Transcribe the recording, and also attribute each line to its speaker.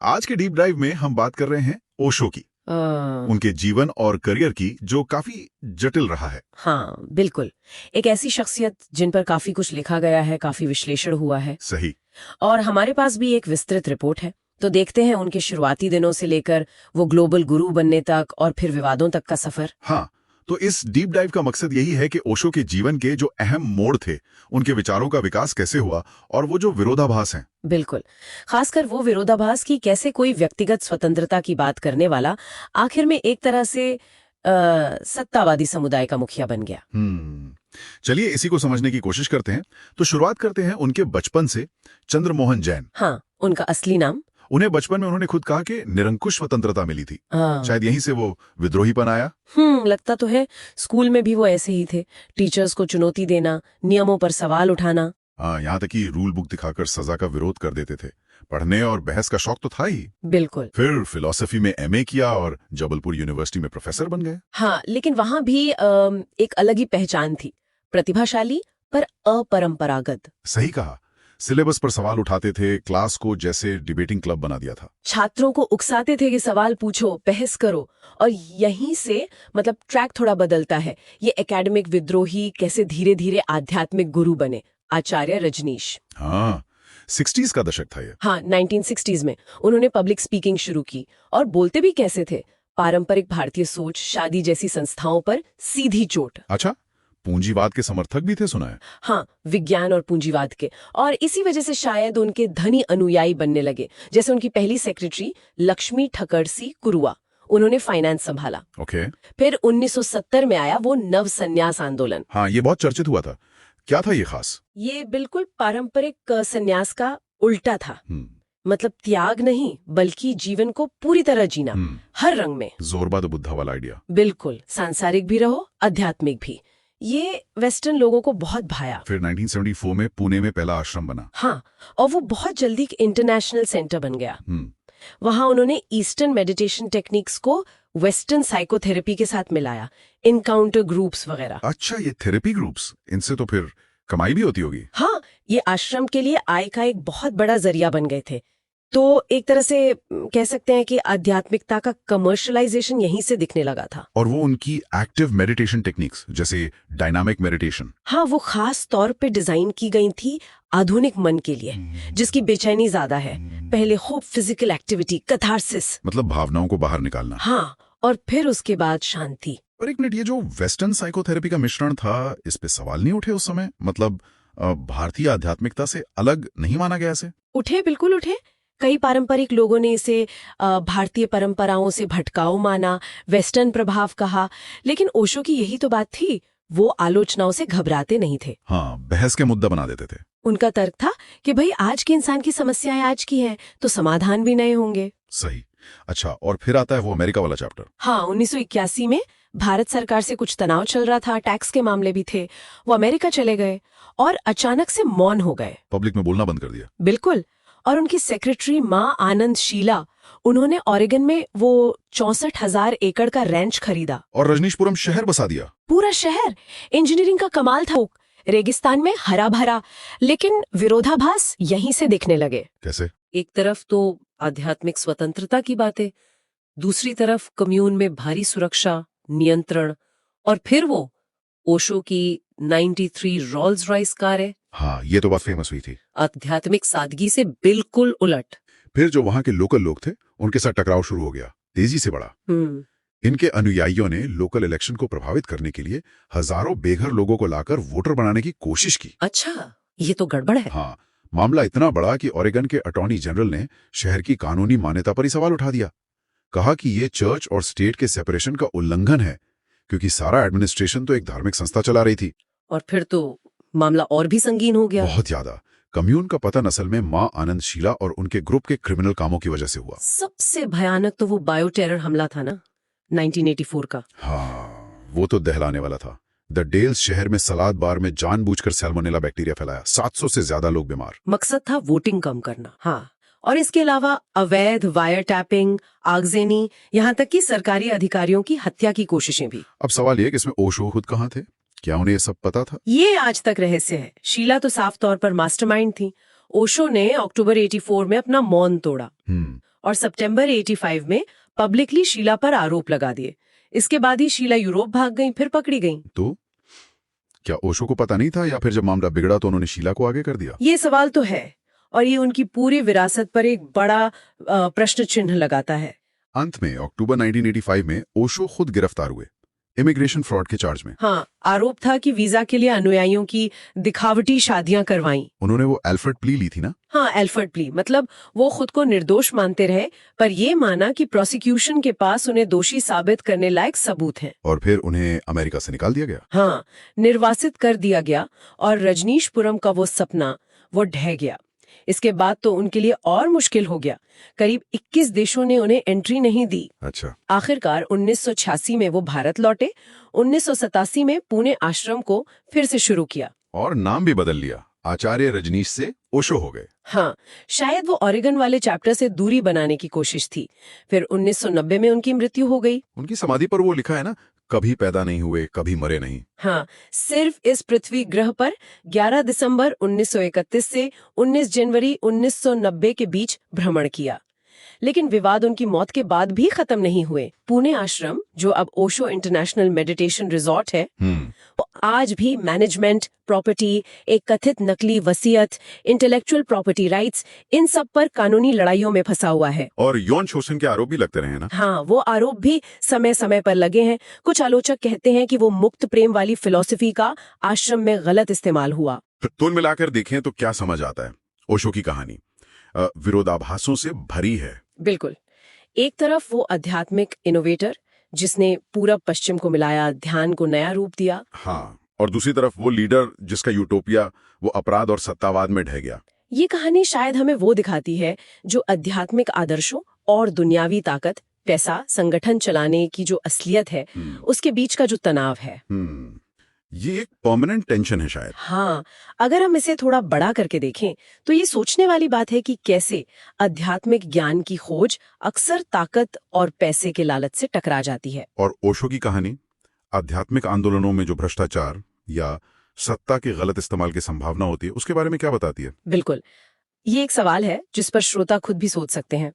Speaker 1: आज के deep drive में हम बात कर रहे हैं ओशो की, उनके जीवन और करियर की जो काफी जटिल रहा है।
Speaker 2: हाँ बिल्कुल, एक ऐसी शख्सियत जिन पर काफी कुछ लिखा गया है, काफी विश्लेषण हुआ है।
Speaker 1: सही।
Speaker 2: और हमारे पास भी एक विस्तृत रिपोर्ट है, तो देखते हैं उनके शुरुआती दिनों से लेकर वो ग्लोबल गुरु बनने तक और फिर विवादों तक का सफर।
Speaker 1: हाँ, तो इस डीप डाइव का मकसद यही है कि ओशो के जीवन के जो अहम मोड़ थे, उनके विचारों का विकास कैसे हुआ और वो जो विरोधाभास हैं।
Speaker 2: बिल्कुल, खासकर वो विरोधाभास की कैसे कोई व्यक्तिगत स्वतंत्रता की बात करने वाला आखिर में एक तरह से सत्तावादी समुदाय का मुखिया बन गया।
Speaker 1: चलिए इसी को समझने की कोशिश करते हैं। तो शुरुआत करते हैं उनके बचपन से। चंद्रमोहन जैन।
Speaker 2: हाँ, उनका असली नाम।
Speaker 1: उन्हें बचपन में उन्होंने खुद कहा कि निरंकुश स्वतंत्रता मिली थी।
Speaker 2: हाँ।
Speaker 1: शायद यहीं से वो विद्रोहीपन आया।
Speaker 2: लगता तो है। स्कूल में भी वो ऐसे ही थे, टीचर्स को चुनौती देना, नियमों पर सवाल उठाना।
Speaker 1: हाँ, यहाँ तक कि रूल बुक दिखाकर सजा का विरोध कर देते थे। पढ़ने और बहस का शौक तो था ही।
Speaker 2: बिल्कुल।
Speaker 1: फिर फिलॉसफी में एमए किया और जबलपुर यूनिवर्सिटी में प्रोफेसर बन गए।
Speaker 2: हाँ, लेकिन वहां भी एक अलग ही पहचान थी, प्रतिभाशाली पर अपरंपरागत।
Speaker 1: सही कहा। सिलेबस पर सवाल उठाते थे, क्लास को जैसे डिबेटिंग क्लब बना दिया था।
Speaker 2: छात्रों को उकसाते थे कि सवाल पूछो, बहस करो। और यहीं से मतलब ट्रैक थोड़ा बदलता है। ये एकेडमिक विद्रोही कैसे धीरे धीरे आध्यात्मिक गुरु बने, आचार्य रजनीश।
Speaker 1: हाँ, 60s का दशक था ये।
Speaker 2: हाँ, 1960s में उन्होंने पब्लिक स्पीकिंग शुरू की। और बोलते भी कैसे थे, पारंपरिक भारतीय सोच, शादी जैसी संस्थाओं पर सीधी चोट।
Speaker 1: अच्छा, पूंजीवाद के समर्थक भी थे सुना है।
Speaker 2: हाँ, विज्ञान और पूंजीवाद के। और इसी वजह से शायद उनके धनी अनुयायी बनने लगे। जैसे उनकी पहली सेक्रेटरी लक्ष्मी ठकरसी कुरुआ, उन्होंने फाइनेंस संभाला।
Speaker 1: ओके।
Speaker 2: फिर 1970 में आया वो नव संन्यास आंदोलन।
Speaker 1: हाँ, ये बहुत चर्चित हुआ था। क्या था ये खास?
Speaker 2: ये बिल्कुल पारंपरिक संन्यास का उल्टा था। मतलब त्याग नहीं, बल्कि जीवन को पूरी तरह जीना, हर रंग में।
Speaker 1: जोरबा द बुद्धा वाला आइडिया।
Speaker 2: बिल्कुल, सांसारिक भी रहो, आध्यात्मिक भी। ये वेस्टर्न लोगों को बहुत भाया।
Speaker 1: फिर 1974 में पुणे में पहला आश्रम बना।
Speaker 2: हाँ, और वो बहुत जल्दी एक इंटरनेशनल सेंटर बन गया। वहां उन्होंने ईस्टर्न मेडिटेशन टेक्निक्स को वेस्टर्न साइकोथेरेपी के साथ मिलाया, इनकाउंटर ग्रुप्स वगैरह।
Speaker 1: अच्छा, ये थेरेपी ग्रुप्स, इनसे तो फिर कमाई भी होती होगी।
Speaker 2: हाँ, ये आश्रम के लिए आय का एक बहुत बड़ा जरिया बन गए थे। तो एक तरह से कह सकते हैं कि आध्यात्मिकता का कमर्शलाइजेशन यहीं से दिखने लगा था।
Speaker 1: और वो उनकी एक्टिव मेडिटेशन टेक्निक्स जैसे डायनामिक मेडिटेशन,
Speaker 2: हाँ, वो खास तौर पे डिजाइन की गई थी आधुनिक मन के लिए, जिसकी बेचैनी ज्यादा है। पहले खूब फिजिकल एक्टिविटी, कैथारसिस,
Speaker 1: मतलब भावनाओं को बाहर निकालना।
Speaker 2: हाँ, और फिर उसके बाद शांति।
Speaker 1: और एक मिनट, ये जो वेस्टर्न साइकोथेरेपी का मिश्रण था, इस पे सवाल नहीं उठे उस समय? मतलब भारतीय आध्यात्मिकता से अलग नहीं माना गया इसे?
Speaker 2: उठे, बिल्कुल उठे। कई पारंपरिक लोगों ने इसे भारतीय परंपराओं से भटकाऊ माना, वेस्टर्न प्रभाव कहा। लेकिन ओशो की यही तो बात थी, वो आलोचनाओं से घबराते नहीं थे।
Speaker 1: हाँ, बहस के मुद्दा बना देते थे।
Speaker 2: उनका तर्क था कि भाई आज के इंसान की समस्याएं आज की हैं, तो समाधान भी नए होंगे।
Speaker 1: सही। अच्छा, और फिर आता है वो अमेरिका वाला चैप्टर।
Speaker 2: हाँ, 1981 में भारत सरकार से कुछ तनाव चल रहा था, टैक्स के मामले भी थे। वो अमेरिका चले गए और अचानक से मौन हो गए,
Speaker 1: पब्लिक में बोलना बंद कर दिया।
Speaker 2: बिल्कुल। और उनकी सेक्रेटरी माँ आनंद शीला, उन्होंने ओरेगन में वो 64,000 एकड़ का रैंच खरीदा
Speaker 1: और रजनीशपुरम शहर बसा दिया।
Speaker 2: पूरा शहर। इंजीनियरिंग का कमाल था, रेगिस्तान में हरा भरा। लेकिन विरोधाभास यहीं से दिखने लगे।
Speaker 1: कैसे?
Speaker 2: एक तरफ तो आध्यात्मिक स्वतंत्रता की बातें, दूसरी तरफ कम्यून में भारी सुरक्षा, नियंत्रण, और फिर वो ओशो की 93 रोल्स रॉयस कार है।
Speaker 1: हाँ, ये तो बात फेमस हुई थी।
Speaker 2: आध्यात्मिक सादगी से बिल्कुल उलट।
Speaker 1: फिर जो वहां के लोकल लोग थे, उनके साथ टकराव शुरू हो गया, तेजी से बढ़ा। इनके अनुयायियों ने लोकल इलेक्शन को प्रभावित करने के लिए हजारों बेघर लोगों को लाकर वोटर बनाने की कोशिश की।
Speaker 2: अच्छा, ये तो गड़बड़ है।
Speaker 1: हाँ, मामला इतना बड़ा कि ओरेगन के अटॉर्नी जनरल ने शहर की कानूनी मान्यता पर ही सवाल उठा दिया। कहा कि ये चर्च और स्टेट के सेपरेशन का उल्लंघन है, क्योंकि सारा एडमिनिस्ट्रेशन तो एक धार्मिक संस्था चला रही थी।
Speaker 2: और फिर तो मामला और भी संगीन हो गया।
Speaker 1: बहुत ज्यादा। कम्यून का पतन असल में माँ आनंद शीला और उनके ग्रुप के क्रिमिनल कामों की वजह से हुआ।
Speaker 2: सबसे भयानक तो वो बायो टेरर हमला था ना, 1984 का।
Speaker 1: हाँ, वो तो दहलाने वाला था। द डेल्स शहर में सलाद बार में जानबूझकर सैल्मोनेला बैक्टीरिया फैलाया, 700 से ज्यादा लोग बीमार।
Speaker 2: मकसद था वोटिंग कम करना। हाँ, और इसके अलावा अवैध वायर टैपिंग, आगजनी, यहाँ तक कि सरकारी अधिकारियों की हत्या की कोशिशें भी।
Speaker 1: अब सवाल ये कि इसमें ओशो खुद कहाँ थे? क्या उन्हें ये सब पता था?
Speaker 2: ये आज तक रहस्य है। शीला तो साफ तौर पर मास्टरमाइंड थी। ओशो ने अक्टूबर 84 में अपना मौन तोड़ा। और सितंबर 85 में पब्लिकली शीला पर आरोप लगा दिए। इसके बाद ही शीला यूरोप भाग गई, फिर पकड़ी गई।
Speaker 1: तो क्या ओशो को पता नहीं था, या फिर जब मामला बिगड़ा तो उन्होंने शीला को आगे कर दिया?
Speaker 2: ये सवाल तो है, और ये उनकी पूरी विरासत पर एक बड़ा प्रश्न चिन्ह लगाता है।
Speaker 1: अंत में अक्टूबर 1985 में ओशो खुद गिरफ्तार हुए, इमिग्रेशन फ्रॉड के चार्ज में।
Speaker 2: हाँ, आरोप था कि वीजा के लिए अनुयायियों की दिखावटी शादियां करवाईं।
Speaker 1: उन्होंने वो एल्फ्रेड प्ली ली थी ना?
Speaker 2: हाँ, एल्फ्रेड प्ली, मतलब वो खुद को निर्दोष मानते रहे, पर ये माना कि प्रोसिक्यूशन के पास उन्हें दोषी साबित करने लायक सबूत हैं।
Speaker 1: और फिर उन्हें अमेरिका से निकाल दिया गया।
Speaker 2: हाँ, निर्वासित कर दिया गया, और रजनीशपुरम का वो सपना वो ढह गया। इसके बाद तो उनके लिए और मुश्किल हो गया। करीब 21 देशों ने उन्हें एंट्री नहीं दी।
Speaker 1: अच्छा।
Speaker 2: आखिरकार 1986 में वो भारत लौटे। 1987 में पुणे आश्रम को फिर से शुरू किया
Speaker 1: और नाम भी बदल लिया, आचार्य रजनीश से ओशो हो गए।
Speaker 2: हाँ, शायद वो ओरेगन वाले चैप्टर से दूरी बनाने की कोशिश थी। फिर 1990 में उनकी मृत्यु हो गई।
Speaker 1: उनकी समाधि पर वो लिखा है ना, कभी पैदा नहीं हुए, कभी मरे नहीं।
Speaker 2: हाँ, सिर्फ इस पृथ्वी ग्रह पर 11 दिसंबर 1931 से 19 जनवरी 1990 के बीच भ्रमण किया। लेकिन विवाद उनकी मौत के बाद भी खत्म नहीं हुए। पुणे आश्रम, जो अब ओशो इंटरनेशनल मेडिटेशन रिजॉर्ट है, वो आज भी मैनेजमेंट, प्रॉपर्टी, एक कथित नकली वसीयत, इंटेलेक्चुअल प्रॉपर्टी राइट्स, इन सब पर कानूनी लड़ाइयों में फंसा हुआ है।
Speaker 1: और यौन शोषण के आरोप भी लगते रहे ना?
Speaker 2: हाँ, वो आरोप भी समय समय पर लगे हैं। कुछ आलोचक कहते हैं कि वो मुक्त प्रेम वाली फिलॉसफी का आश्रम में गलत इस्तेमाल हुआ।
Speaker 1: तुल मिलाकर देखें तो क्या समझ आता है? ओशो की कहानी विरोधाभासों से भरी है।
Speaker 2: बिल्कुल। एक तरफ वो आध्यात्मिक इनोवेटर जिसने पूरब पश्चिम को मिलाया, ध्यान को नया रूप दिया।
Speaker 1: हाँ, और दूसरी तरफ वो लीडर जिसका यूटोपिया वो अपराध और सत्तावाद में ढह गया।
Speaker 2: ये कहानी शायद हमें वो दिखाती है जो आध्यात्मिक आदर्शों और दुनियावी ताकत, पैसा, संगठन चलाने की जो असलियत है, उसके बीच का जो तनाव है।
Speaker 1: ये एक परमानेंट टेंशन है शायद।
Speaker 2: हाँ, अगर हम इसे थोड़ा बड़ा करके देखें तो ये सोचने वाली बात है कि कैसे आध्यात्मिक ज्ञान की खोज अक्सर ताकत और पैसे के लालच से टकरा जाती है।
Speaker 1: और ओशो की कहानी आध्यात्मिक आंदोलनों में जो भ्रष्टाचार या सत्ता के गलत इस्तेमाल की संभावना होती है, उसके बारे में क्या बताती है?
Speaker 2: बिल्कुल, ये एक सवाल है जिस पर श्रोता खुद भी सोच सकते हैं।